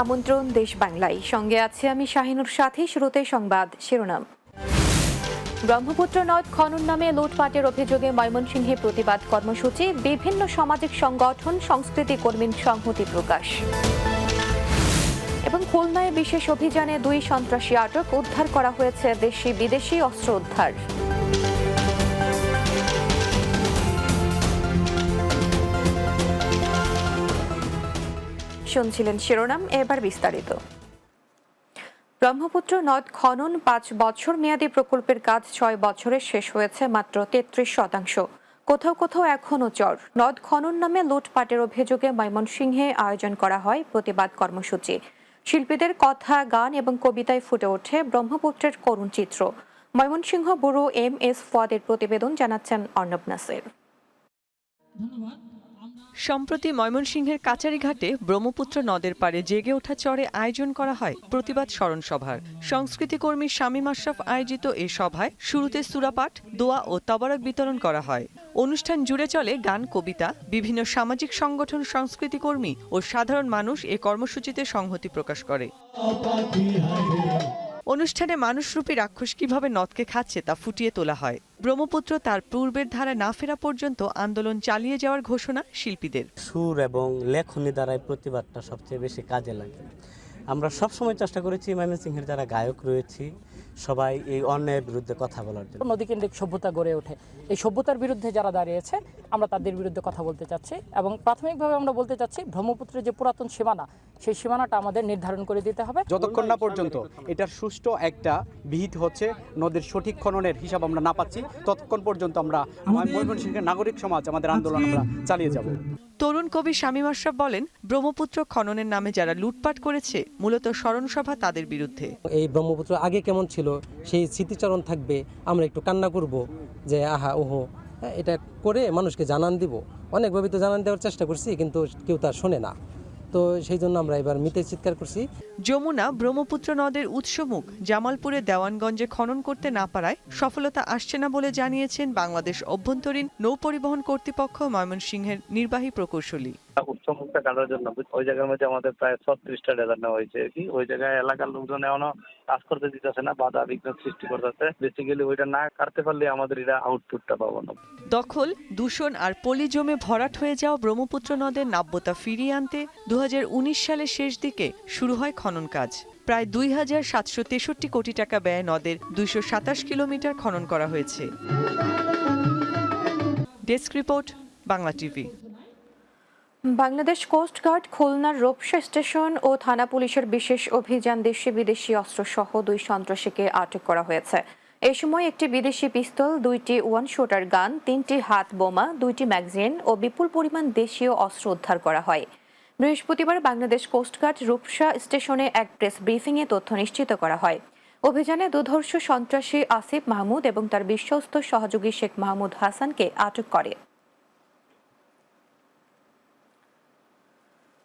আমন্ত্রণ দেশ বাংলায়, সঙ্গে আছে আমি শাহিনুর সাথী। শুরুতে সংবাদ শিরোনাম। ব্রহ্মপুত্র নদ খনন নামে লুটপাটের অভিযোগে ময়মনসিংহে প্রতিবাদ কর্মসূচি, বিভিন্ন সামাজিক সংগঠন সংস্কৃতি কর্মীর সংহতি প্রকাশ। এবং খুলনায় বিশেষ অভিযানে 2 সন্ত্রাসী আটক, উদ্ধার করা হয়েছে দেশি বিদেশি অস্ত্র উদ্ধার। শুনছিলেন শিরোনাম, এবার বিস্তারিত। ব্রহ্মপুত্র নদ খনন 5 বছর মেয়াদী প্রকল্পের কাজ 6 বছরে শেষ হয়েছে মাত্র 33%। কোথাও কোথাও এখনও চর। নদ খনন নামে লুটপাটের অভিযোগে ময়মনসিংহে আয়োজন করা হয় প্রতিবাদ কর্মসূচি। শিল্পীদের কথা, গান এবং কবিতায় ফুটে ওঠে ব্রহ্মপুত্রের করুণ চিত্র। ময়মনসিংহ ব্যুরো MS ফুয়াদের প্রতিবেদন, জানাচ্ছেন অর্ণব নাসির। সম্প্রতি ময়মনসিংহের কাচারীঘাটে ব্রহ্মপুত্র নদের পাড়ে জেগে ওঠা চরে আয়োজন করা হয় প্রতিবাদ স্মরণ সভার। সংস্কৃতিকর্মী শামীম আশরাফ আয়োজিত এ সভায় শুরুতে সূরাপাঠ, দোয়া ও তবারক বিতরণ করা হয়। অনুষ্ঠান জুড়ে চলে গান, কবিতা। বিভিন্ন সামাজিক সংগঠন, সংস্কৃতিকর্মী ও সাধারণ মানুষ এ কর্মসূচিতে সংহতি প্রকাশ করে। অনুষ্ঠানে মানুষরূপী রাক্ষস কিভাবে নদকে খাচ্ছে তা ফুটিয়ে তোলা হয়। ব্রহ্মপুত্র তার পূর্বের ধারা না ফেরা পর্যন্ত আন্দোলন চালিয়ে যাওয়ার ঘোষণা শিল্পীদের। সুর এবং লেখনী দ্বারাই প্রতিবাদটা সবচেয়ে বেশি কাজে লাগে। আমরা সবসময় চেষ্টা করেছি ময়মনসিংহের যারা গায়ক রয়েছি সবাই এই অন্যায়ের বিরুদ্ধে কথা বলার জন্য। নদীকেন্দ্রিক সভ্যতা গড়ে ওঠে, এই সভ্যতার বিরুদ্ধে যারা দাঁড়িয়েছে আমরা তাদের বিরুদ্ধে কথা বলতে চাচ্ছি এবং প্রাথমিকভাবে আমরা বলতে চাচ্ছি ব্রহ্মপুত্রের যে পুরাতন সীমানা, সেই সীমানাটা আমাদের নির্ধারণ করে দিতে হবে। যতক্ষণ না পর্যন্ত এটার সুষ্ঠু একটা বিহিত হচ্ছে, নদীর সঠিক খননের হিসাব আমরা না পাচ্ছি, ততক্ষণ পর্যন্ত আমরা ময়মনসিংহের নাগরিক সমাজ আমাদের আন্দোলন আমরা চালিয়ে যাব। তরুণ কবি শামীম আশরাফ বলেন, ব্রহ্মপুত্র খননের নামে যারা লুটপাট করেছে মূলত স্মরণসভা তাদের বিরুদ্ধে। এই ব্রহ্মপুত্র আগে কেমন ছিল সেই স্মৃতিচারণ থাকবে, আমরা একটু কান্না করব যে আহা ওহো, এটা করে মানুষকে জানান দিব। অনেকভাবে তো জানান দেওয়ার চেষ্টা করছি, কিন্তু কেউ তা শোনে না। তো সেই জন্য আমরা এবার মিতে চিৎকার করছি। যমুনা ব্রহ্মপুত্র নদের উৎসমুখ জামালপুরে দেওয়ানগঞ্জে খনন করতে না পারায় সফলতা আসছে না বলে জানিয়েছেন বাংলাদেশ অভ্যন্তরীণ নৌ পরিবহন কর্তৃপক্ষ ময়মনসিংহের নির্বাহী প্রকৌশলী। উৎসমুখটা কাটার জন্য ওই জায়গার মধ্যে আমাদের প্রায় 36টা ডেজার নেওয়া হয়েছে আর কি। ওই জায়গায় এলাকার লোকজন এখনো কাজ করতে দিতেছে না, বাধা বিঘ্ন সৃষ্টি করতেছে। বেসিক্যালি ওইটা না কাটতে পারলে আমাদের এটা আউটপুটটা পাবো না। দখল, দূষণ আর পলি জমে ভরাট হয়ে যাওয়া ব্রহ্মপুত্র নদের নাব্যতা ফিরিয়ে আনতে 2019 সালের শেষ দিকে শুরু হয় খনন কাজ। প্রায় 2763 কোটি টাকা ব্যয়ে নদের 227 কিলোমিটার খনন করা হয়েছে। Desk report, Bangla TV. Bangladesh coast guard খুলনার রূপসা স্টেশন ও থানা পুলিশের বিশেষ অভিযান দেশি বিদেশি অস্ত্রসহ 2 সন্ত্রাসীকে আটক করা হয়েছে। এই সময় একটি বিদেশি পিস্তল, 2টি ওয়ান শুটার গান, 3টি হাত বোমা, 2টি ম্যাগাজিন ও বিপুল পরিমাণ দেশীয় অস্ত্র উদ্ধার করা হয়। বৃহস্পতিবার বাংলাদেশ কোস্টগার্ড রূপসা স্টেশনে এক প্রেস ব্রিফিংয়ে তথ্য নিশ্চিত করা হয়। অভিযানে দুধর্ষ সন্ত্রাসী আসিফ মাহমুদ এবং তার বিশ্বস্ত সহযোগী শেখ মাহমুদ হাসানকে আটক করে।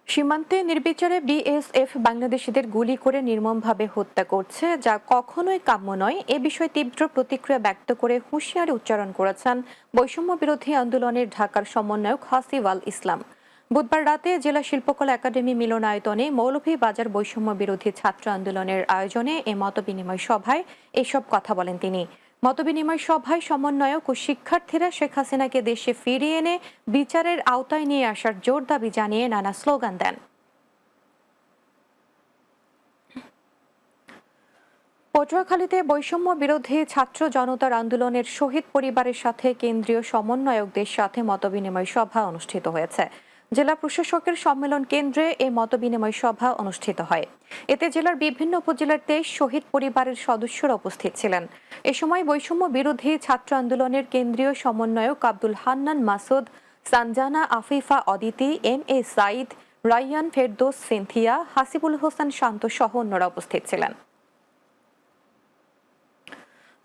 সীমান্তে নির্বিচারে BSF বাংলাদেশিদের গুলি করে নির্মমভাবে হত্যা করছে, যা কখনোই কাম্য নয়। এ বিষয়ে তীব্র প্রতিক্রিয়া ব্যক্ত করে হুঁশিয়ারি উচ্চারণ করেছেন বৈষম্য বিরোধী আন্দোলনের ঢাকার সমন্বয়ক হাসিব আল ইসলাম। বুধবার রাতে জেলা শিল্পকলা একাডেমি মিলনায়তনে মৌলভীবাজার বৈষম্য বিরোধী ছাত্র আন্দোলনের আয়োজনে এ মতবিনিময় সভায় এসব কথা বলেন তিনি। মতবিনিময় সভায় সমন্বয়ক ও শিক্ষার্থীরা শেখ হাসিনাকে দেশে ফিরিয়ে এনে বিচারের আওতায় নিয়ে আসার জোর দাবি জানিয়ে নানা স্লোগান দেন। পটুয়াখালীতে বৈষম্য বিরোধী ছাত্র জনতার আন্দোলনের শহীদ পরিবারের সাথে কেন্দ্রীয় সমন্বয়কদের সাথে মতবিনিময় সভা অনুষ্ঠিত হয়েছে। জেলা প্রশাসকের সম্মেলন কেন্দ্রে এই মতবিনিময় সভা অনুষ্ঠিত হয়। এতে জেলার বিভিন্ন উপজেলার 23 শহীদ পরিবারের সদস্যরা উপস্থিত ছিলেন। এ সময় বৈষম্য বিরোধী ছাত্র আন্দোলনের কেন্দ্রীয় সমন্বয়ক আব্দুল হান্নান মাসুদ, সানজানা আফিফা অদিতি, MA সাইদ, রাইয়ান ফেরদৌস, সিনথিয়া, হাসিবুল হোসেন শান্ত সহ অন্যরা উপস্থিত ছিলেন।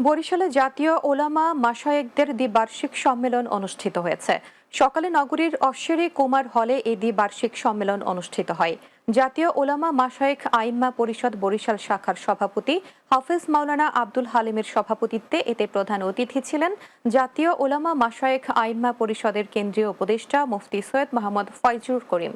বরিশালে জাতীয় ওলামা মাশায়েখদের দ্বিবার্ষিক সম্মেলন অনুষ্ঠিত হয়েছে। সকালে নগরীর অশ্বেরী কুমার হলে এই দ্বিবার্ষিক সম্মেলন অনুষ্ঠিত হয়। জাতীয় ওলামা মাশায়েখ আইম্মা পরিষদ বরিশাল শাখার সভাপতি হাফেজ মাওলানা আব্দুল হালিমের সভাপতিত্বে এতে প্রধান অতিথি ছিলেন জাতীয় ওলামা মাশায়েখ আইম্মা পরিষদের কেন্দ্রীয় উপদেষ্টা মুফতি সৈয়দ মোহাম্মদ ফয়জুর করিম।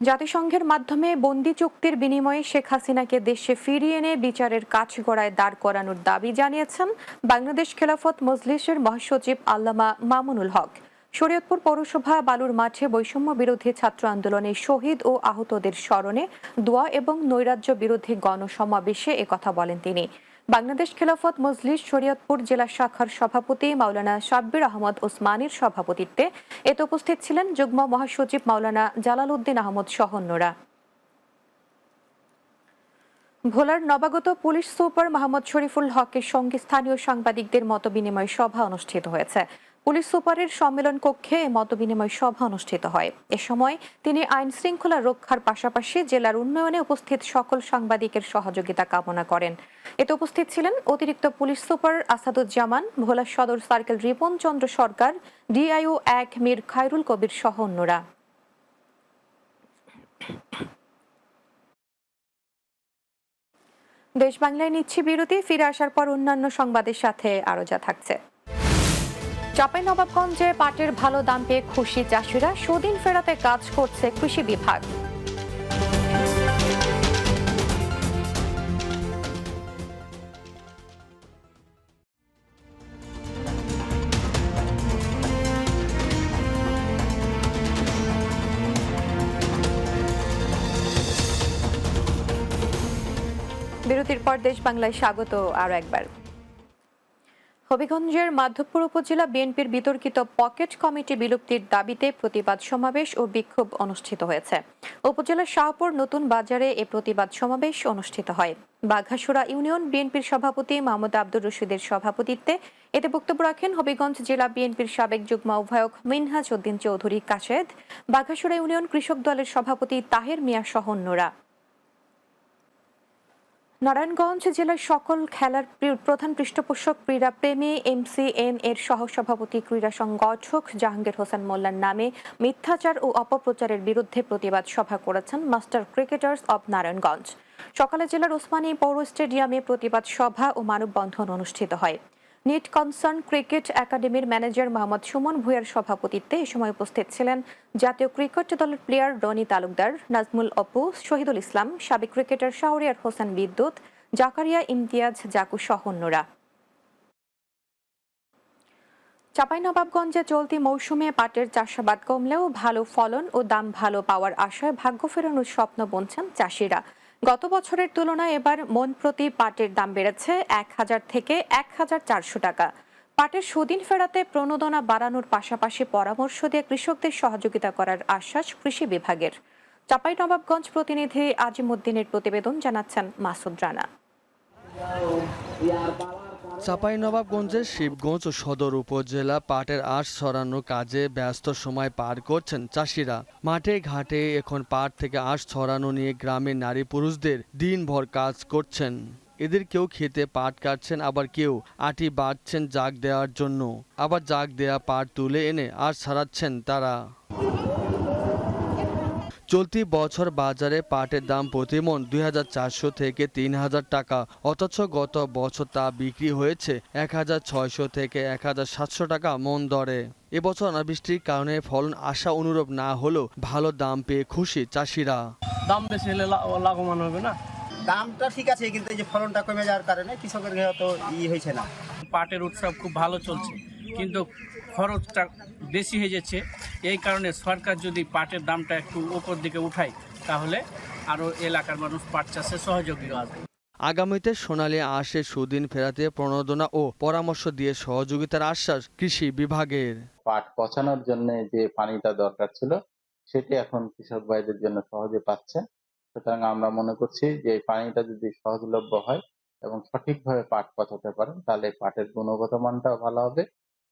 জাতিসংঘের মাধ্যমে বন্দি চুক্তির বিনিময়ে শেখ হাসিনাকে দেশে ফিরিয়ে এনে বিচারের কাঠগড়ায় দাঁড় করানোর দাবি জানিয়েছেন বাংলাদেশ খেলাফত মজলিসের মহাসচিব আল্লামা মামুনুল হক। শরীয়তপুর পৌরসভা বালুর মাঠে বৈষম্য বিরোধী ছাত্র আন্দোলনে শহীদ ও আহতদের স্মরণে দোয়া এবং নৈরাজ্য বিরোধী গণসমাবেশে একথা বলেন তিনি। বাংলাদেশ খেলাফত মজলিস শরীয়তপুর জেলা শাখার সভাপতি মাওলানা সাব্বির আহমদ ওসমানীর সভাপতিত্বে এতে উপস্থিত ছিলেন যুগ্ম মহাসচিব মাওলানা জালাল উদ্দিন আহমদ সহ অন্যরা। ভোলার নবাগত পুলিশ সুপার মোহাম্মদ শরীফুল হকের সঙ্গে স্থানীয় সাংবাদিকদের মতবিনিময় সভা অনুষ্ঠিত হয়েছে। পুলিশ সুপারের সম্মেলন কক্ষে মতবিনিময় সভা অনুষ্ঠিত হয়। এ সময় তিনি আইন শৃঙ্খলা রক্ষার পাশাপাশি জেলার উন্নয়নে উপস্থিত সকল সাংবাদিকের সহযোগিতা কামনা করেন। এতে উপস্থিত ছিলেন অতিরিক্ত পুলিশ সুপার আসাদুজ্জামান, ভোলা সদর সার্কেল রিপন চন্দ্র সরকার, ডিআইও 1 মীর খায়রুল কবির সহ অন্যরা। দেশ বাংলায় নিচ্ছি বিরতি, ফিরে আসার পর অন্যান্য সংবাদের সাথে আরো যা থাকছে। চাঁপাইনবাবগঞ্জে পাটের ভালো দাম পেয়ে খুশি চাষিরা, সুদিন ফেরাতে কাজ করছে কৃষি বিভাগ। বিরতির পর দেশ বাংলায় স্বাগত আরো একবার। হবিগঞ্জের মাধবপুর উপজেলা বিএনপির বিতর্কিত পকেট কমিটি বিলুপ্তির দাবিতে প্রতিবাদ সমাবেশ ও বিক্ষোভ অনুষ্ঠিত হয়েছে। উপজেলার শাহপুর নতুন বাজারে এ প্রতিবাদ সমাবেশ অনুষ্ঠিত হয়। বাঘাসুরা ইউনিয়ন বিএনপির সভাপতি মাহমুদ আব্দুর রশিদের সভাপতিত্বে এতে বক্তব্য রাখেন হবিগঞ্জ জেলা বিএনপির সাবেক যুগ্ম আহ্বায়ক মিনহাজ উদ্দিন চৌধুরী কাশেদ, বাঘাসুরা ইউনিয়ন কৃষক দলের সভাপতি তাহের মিয়া সহ অন্যরা। নারায়ণগঞ্জ জেলার সকল খেলার প্রধান পৃষ্ঠপোষক ক্রীড়া প্রেমী MCN এর সহসভাপতি ক্রীড়া সংগঠক জাহাঙ্গীর হোসেন মোল্লার নামে মিথ্যাচার ও অপপ্রচারের বিরুদ্ধে প্রতিবাদ সভা করেছেন মাস্টার ক্রিকেটার্স অব নারায়ণগঞ্জ। সকালে জেলার ওসমানী পৌর স্টেডিয়ামে প্রতিবাদ সভা ও মানববন্ধন অনুষ্ঠিত হয়। নিট কনসার্ন ক্রিকেট একাডেমির ম্যানেজার মোহাম্মদ সুমন ভূঁইয়ার সভাপতিত্বে এ সময় উপস্থিত ছিলেন জাতীয় ক্রিকেট দলের প্লেয়ার রনি তালুকদার, নাজমুল অপু, শহীদুল ইসলাম, সাবেক ক্রিকেটার শাহরিয়ার হোসেন বিদ্যুৎ, জাকারিয়া ইমতিয়াজ জাকু সহ অন্যরা। চাঁপাইনবাবগঞ্জে চলতি মৌসুমে পাটের চাষাবাদ কমলেও ভালো ফলন ও দাম ভালো পাওয়ার আশায় ভাগ্য ফেরানোর স্বপ্ন বুনছেন চাষিরা। গত বছরের তুলনায় এবার মন প্রতি পাটের দাম বেড়েছে 1000 থেকে 1400 টাকা। পাটের সুদিন ফেরাতে প্রণোদনা বাড়ানোর পাশাপাশি পরামর্শ দিয়ে কৃষকদের সহযোগিতা করার আশ্বাস কৃষি বিভাগের। চাঁপাইনবাবগঞ্জ প্রতিনিধি আজিমউদ্দিনের প্রতিবেদন, জানাচ্ছেন মাসুদ রানা। চাঁপাইনবাবগঞ্জের শিবগঞ্জ ও সদর উপজেলা পাটের আঁশ ছড়ানোর কাজে ব্যস্ত সময় পার করছেন চাষিরা। মাঠে ঘাটে এখন পাট থেকে আঁশ ছড়ানো নিয়ে গ্রামের নারী পুরুষদের দিনভর কাজ করছেন। এদের কেউ খেতে পাট কাটছেন, আবার কেউ আটি বাঁধছেন জাগ দেওয়ার জন্য, আবার জাগ দেয়া পাট তুলে এনে আঁশ ছাড়াচ্ছেন তারা। চলতি বছর বাজারে পাটের দাম প্রতি মণ 2400 থেকে 3000 টাকা, অথচ গত বছর তা বিক্রি হয়েছে 1600 থেকে 1700 টাকা মণ দরে। এবছর অনাবৃষ্টির কারণে ফলন আশা অনুরূপ না হলেও ভালো দাম পেয়ে খুশি চাষিরা। দাম বেশি হলে লাভবান হবে না। দামটা ঠিক আছে, কিন্তু এই যে ফলনটা কমে যাওয়ার কারণে কৃষকের তো হয়েছে না। পাটের উৎসব খুব ভালো চলছে, কিন্তু খরচটা বেশি হয়ে যাচ্ছে। এই কারণে সরকার যদি পাটের দামটা একটু উপর দিকে উঠায়, তাহলে আরও এলাকার মানুষ পাট চাষে সহযোগী আসবে। আগামীতে সোনালী আঁশের সুদিন ফেরাতে প্রণোদনা ও পরামর্শ দিয়ে সহযোগিতার আশ্বাস কৃষি বিভাগের। পাট পচানোর জন্য যে পানিটা দরকার ছিল, সেটি এখন কৃষক ভাইদের জন্য সহজে পাচ্ছে। সুতরাং আমরা মনে করছি যে এই পানিটা যদি সহজলভ্য হয় এবং সঠিকভাবে পাট পচাতে পারেন, তাহলে পাটের গুণগত মানটাও ভালো হবে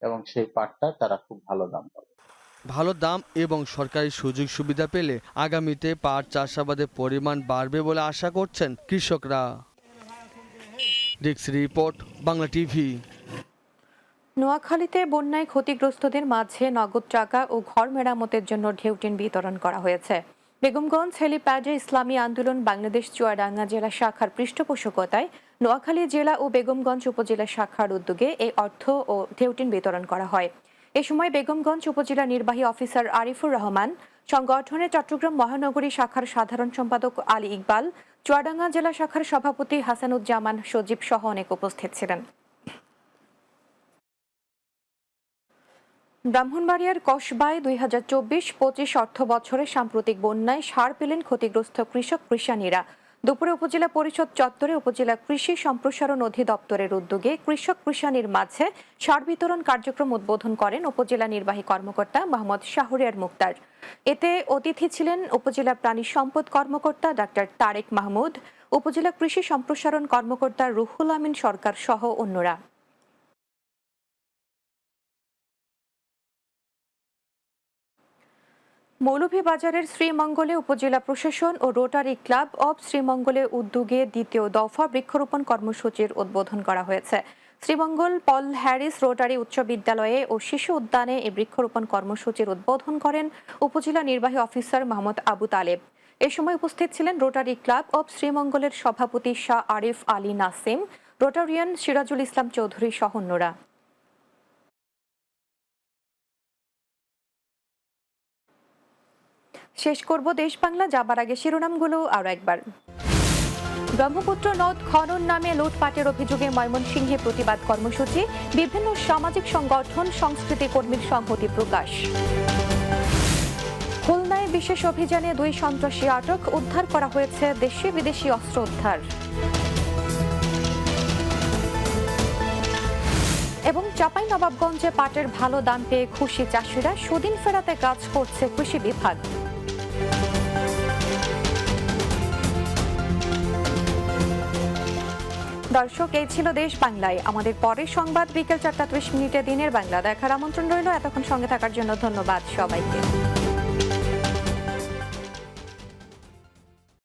এবং সেই পাটটা তারা খুব ভালো দাম পাবে। ভালো দাম এবং সরকারি সুযোগ সুবিধা পেলে আগামীতে পাট চাষাবাদের পরিমাণ বাড়বে বলে আশা করছেন কৃষকরা। Desk report, Bangla TV. নোয়াখালীতে বন্যায় ক্ষতিগ্রস্তদের মাঝে নগদ টাকা ও ঘর মেরামতের জন্য ঢেউটিন বিতরণ করা হয়েছে। বেগমগঞ্জ হেলিপ্যাডে ইসলামী আন্দোলন বাংলাদেশ চুয়াডাঙ্গা জেলা শাখার পৃষ্ঠপোষকতায় নোয়াখালী জেলা ও বেগমগঞ্জ উপজেলা শাখার উদ্যোগে এই অর্থ ও ঢেউটিন বিতরণ করা হয়। এ সময় বেগমগঞ্জ উপজেলা নির্বাহী অফিসার আরিফুর রহমান, সংগঠনের চট্টগ্রাম মহানগরী শাখার সাধারণ সম্পাদক আলী ইকবাল, চুয়াডাঙ্গা জেলা শাখার সভাপতি হাসানুজ্জামান সজীব সহ অনেক উপস্থিত ছিলেন। ব্রাহ্মণবাড়িয়ার কসবায় 2024-25 অর্থ বছরে সাম্প্রতিক বন্যায় সার পেলেন ক্ষতিগ্রস্ত কৃষক কৃষানীরা। দুপুরে উপজেলা পরিষদ চত্বরে উপজেলা কৃষি সম্প্রসারণ অধিদপ্তরের উদ্যোগে কৃষক কৃষানীর মাঝে সার বিতরণ কার্যক্রম উদ্বোধন করেন উপজেলা নির্বাহী কর্মকর্তা মোহাম্মদ শাহরিয়ার মুক্তার। এতে অতিথি ছিলেন উপজেলা প্রাণী সম্পদ কর্মকর্তা ডাক্তার তারেক মাহমুদ, উপজেলা কৃষি সম্প্রসারণ কর্মকর্তা রুহুল আমিন সরকার সহ অন্যরা। মৌলভীবাজারের শ্রীমঙ্গলে উপজেলা প্রশাসন ও রোটারি ক্লাব অব শ্রীমঙ্গলের উদ্যোগে দ্বিতীয় দফা বৃক্ষরোপণ কর্মসূচির উদ্বোধন করা হয়েছে। শ্রীমঙ্গল পল হ্যারিস রোটারি উচ্চ বিদ্যালয়ে ও শিশু উদ্যানে এই বৃক্ষরোপণ কর্মসূচির উদ্বোধন করেন উপজেলা নির্বাহী অফিসার মোহাম্মদ আবু তালেব। এ সময় উপস্থিত ছিলেন রোটারি ক্লাব অব শ্রীমঙ্গলের সভাপতি শাহ আরিফ আলী নাসিম, রোটারিয়ান সিরাজুল ইসলাম চৌধুরী সহ অন্যরা। শেষ করব দেশ বাংলা যাবার আগে শিরোনামগুলো আরো একবার। ব্রহ্মপুত্র নদ খনন নামে লুটপাটের অভিযোগে ময়মনসিংহে প্রতিবাদ কর্মসূচি, বিভিন্ন সামাজিক সংগঠন সংস্কৃতি কর্মীর সংহতি প্রকাশ। খুলনায় বিশেষ অভিযানে 2 সন্ত্রাসী আটক, উদ্ধার করা হয়েছে দেশি বিদেশি অস্ত্র উদ্ধার। এবং চাঁপাইনবাবগঞ্জে পাটের ভালো দাম পেয়ে খুশি চাষিরা, সুদিন ফেরাতে কাজ করছে কৃষি বিভাগ। দর্শক, এই ছিল দেশ বাংলায়। আমাদের পরের সংবাদ বিকেল 4টা 30 মিনিটে দিনের বাংলা দেখার আমন্ত্রণ রইল। এতক্ষণ সঙ্গে থাকার জন্য ধন্যবাদ সবাইকে।